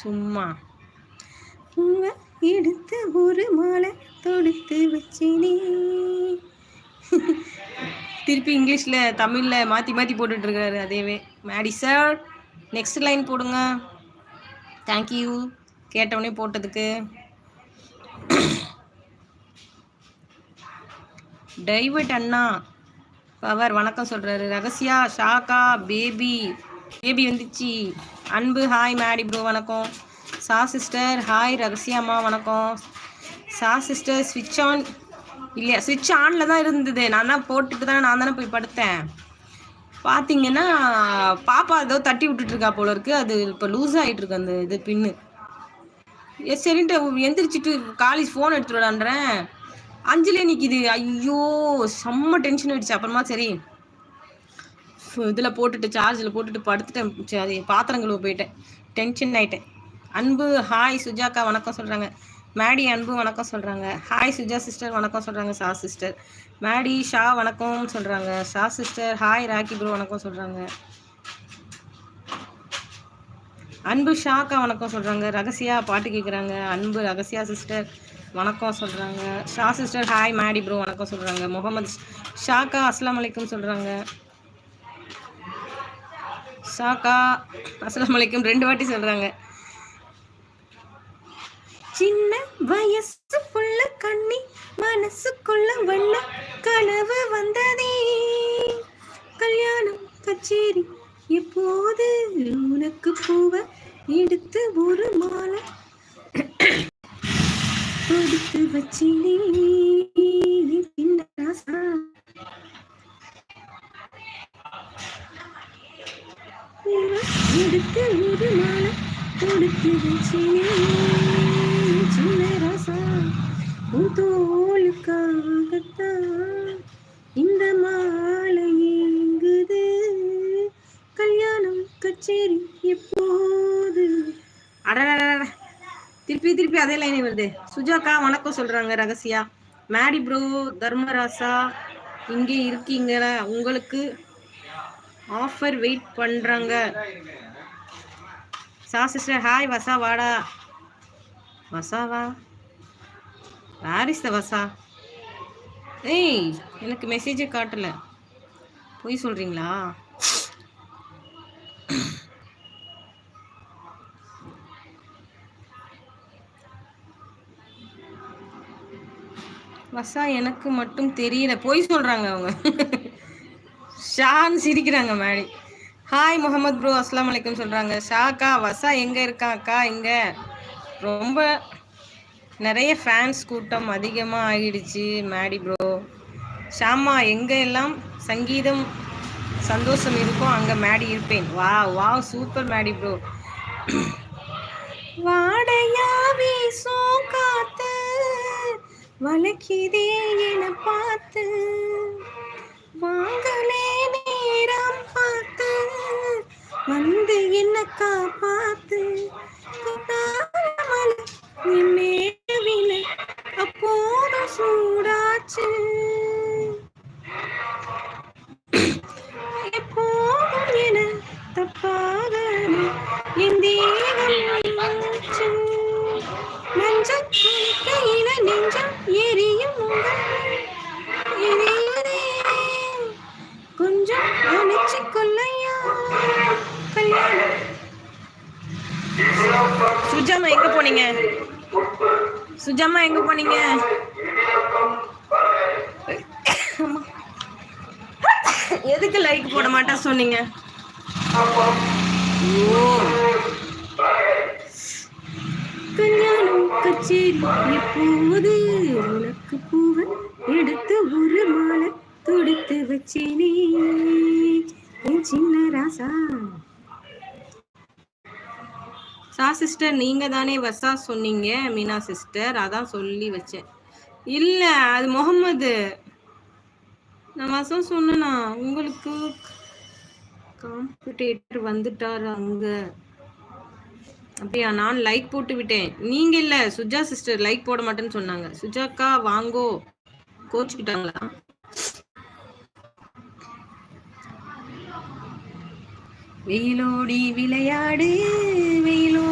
சும்மா எடுத்து ஒரு மாலை தொடுத்து வச்சினே. திருப்பி இங்கிலீஷ்ல தமிழ்ல மாத்தி மாத்தி போட்டுட்டு இருக்காரு அதேவே. மேடி சார் நெக்ஸ்ட் லைன் போடுங்க. தேங்க்யூ கேட்டவனே போட்டதுக்கு. டைவர்ட் அண்ணா பவர் வணக்கம் சொல்றாரு. ரகசியா ஷாக்கா பேபி வந்துச்சு. அன்பு ஹாய் மேடி ப்ரோ வணக்கம். சா சிஸ்டர் ஹாய். ரகசியாம்மா வணக்கம். சா சிஸ்டர் ஸ்விட்ச் ஆன் இல்லையா? ஸ்விட்ச் ஆனில் தான் இருந்தது. நான் தான் போட்டுட்டு தானே நான் தானே போய் படுத்தேன். பார்த்தீங்கன்னா பாப்பா ஏதோ தட்டி விட்டுட்ருக்கா போல இருக்குது. அது இப்போ லூஸ் ஆகிட்டு இருக்கு அந்த இது பின்னு. சரின்ட்டு எந்திரிச்சிட்டு காலேஜ் ஃபோன் எடுத்துட்டு விளாண்டுறேன். அஞ்சுலே நிற்கிது. ஐயோ செம்ம டென்ஷன் ஆகிடுச்சு. அப்புறமா சரி இதில் போட்டுட்டு சார்ஜில் போட்டுட்டு படுத்துட்டேன். சரி பாத்திரம் கழுவ போயிட்டேன். டென்ஷன் ஆகிட்டேன். அன்பு ஹாய். சுஜாக்கா வணக்கம் சொல்கிறாங்க. மேடி அன்பு வணக்கம் சொல்கிறாங்க. ஹாய் சுஜா சிஸ்டர் வணக்கம் சொல்கிறாங்க. சா சிஸ்டர். மேடி ஷா வணக்கம் சொல்கிறாங்க. Shah sister hi. Rakhi bro வணக்கம் சொல்கிறாங்க. அன்பு ஷாக்கா வணக்கம் சொல்கிறாங்க. ரகசியா பாட்டு கேட்குறாங்க. அன்பு ரகசியா சிஸ்டர் வணக்கம் சொல்கிறாங்க. Shah sister hi. Maddy bro வணக்கம் சொல்கிறாங்க. முகமது ஷாக்கா அஸ்லாம் வலைக்கும் சொல்கிறாங்க. ஷாக்கா அஸ்லாம் வலைக்கும் 2 வாட்டி சொல்கிறாங்க. சின்ன வயசுக்குள்ள கண்ணி மனசுக்குள்ள வண்ண கனவு வந்ததே. கல்யாணம் கச்சேரி எப்போது உனக்கு பூவ எடுத்து ஒரு மாலை கொடுத்து வச்சினே. எடுத்து ஒரு மாலை கொடுத்து வச்சினே. சின்ன ராசா உன் தோளுக்காகத்தான் இந்த மாலை ஏங்குது. கல்யாணம் கச்சேரி எப்போது. அடடட திருப்பி அதே லைனே வருது. சுஜாக்கா வணக்கம் சொல்றாங்க. ரகசியா மேடி ப்ரோ தர்மராசா இங்கே இருக்கீங்களா? உங்களுக்கு ஆஃபர் வெயிட் பண்றாங்க. சா சிஸ்டர் ஹாய். வசா வாடா. வசாவா வேர் இஸ் த வசா? ஏய் எனக்கு மெசேஜே காட்டல. போய் சொல்றீங்களா? வசா எனக்கு மட்டும் தெரியல. போய் சொல்றாங்க அவங்க. ஷான் சிரிக்கிறாங்க. மேடி ஹாய். முகமது ப்ரோ அஸ்லாம் வலைக்கும் சொல்றாங்க. ஷாக்கா வசா எங்க இருக்காக்கா? இங்க ரொம்ப நிறைய ஃபேன்ஸ் கூட்டம் அதிகமாக ஆகிடுச்சு மேடி ப்ரோ. ஷாமா எங்கே எல்லாம் சங்கீதம் சந்தோஷம் இருக்கும் அங்கே மேடி இருப்பேன். வா வா சூப்பர் மேடி ப்ரோ. வாடையா வீசும் காத்து வளைக்கிதே என பார்த்து வாங்கலே நேரம் பார்த்து வந்து என்ன காப்பாத்து. அப்போது சூடாச்சு எப்போதும் என தப்பாக என் தேகம் நஞ்சம் கையில நெஞ்சம் எரியும் கொஞ்சம் அணைச்சு கொள்ளையா. கல்யாணம். சுஜாமா எங்க போனீங்க? சுஜாமா எங்க போனீங்க? எதுக்கு லைக் போட மாட்டா சொன்னீங்க? கல்யாணம் கச்சேரி எப்போது உனக்கு பூவை எடுத்து ஒரு மாலை தொடுத்து வச்சேனே என் சின்ன ராசா. சா சிஸ்டர் நீங்க தானே வசா சொன்னீங்க? மீனா சிஸ்டர் அதான் சொல்லி வச்சேன். இல்ல அது முகமது. நான் வசா சொன்னா உங்களுக்கு காம்படிட்டர் வந்துட்டாரு அங்க. அப்படியா? நான் லைக் போட்டு விட்டேன். நீங்க இல்ல சுஜா சிஸ்டர் லைக் போட மாட்டேன்னு சொன்னாங்க. சுஜாக்கா வாங்கோ. கோச்சுக்கிட்டாங்களா? வெயிலோடி விளையாடு வெயிலோ